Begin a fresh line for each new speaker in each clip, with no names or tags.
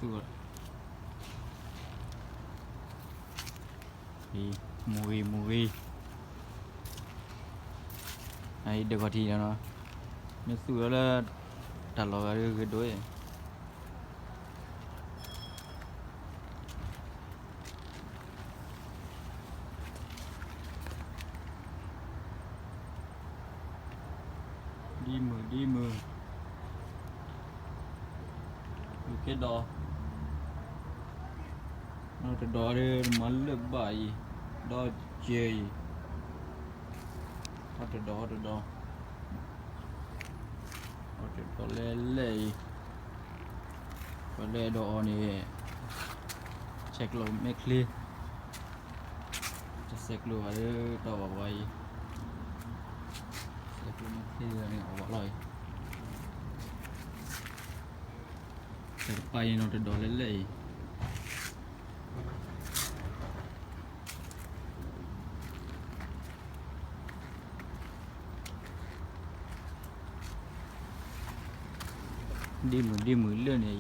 suốt thì mùi ấy được có thì nó suốt là trả lo cái đuôi đi mưa cái đó nó cái đó đi mất lực bài đó chơi cái đó lê còn lê đó này check lo make clearจะเซ็กดูอะไรต่อไว้เซ็กดูที่นี่เอาไว้เลยแต่ไปนอนจะโดนเล่ยดีมือเลื่อนไอ้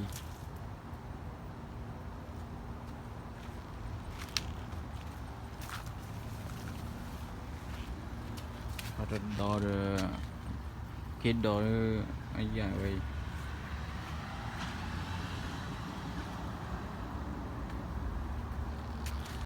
เขาจะดอร์คิดดอร์ไอ้ยังไง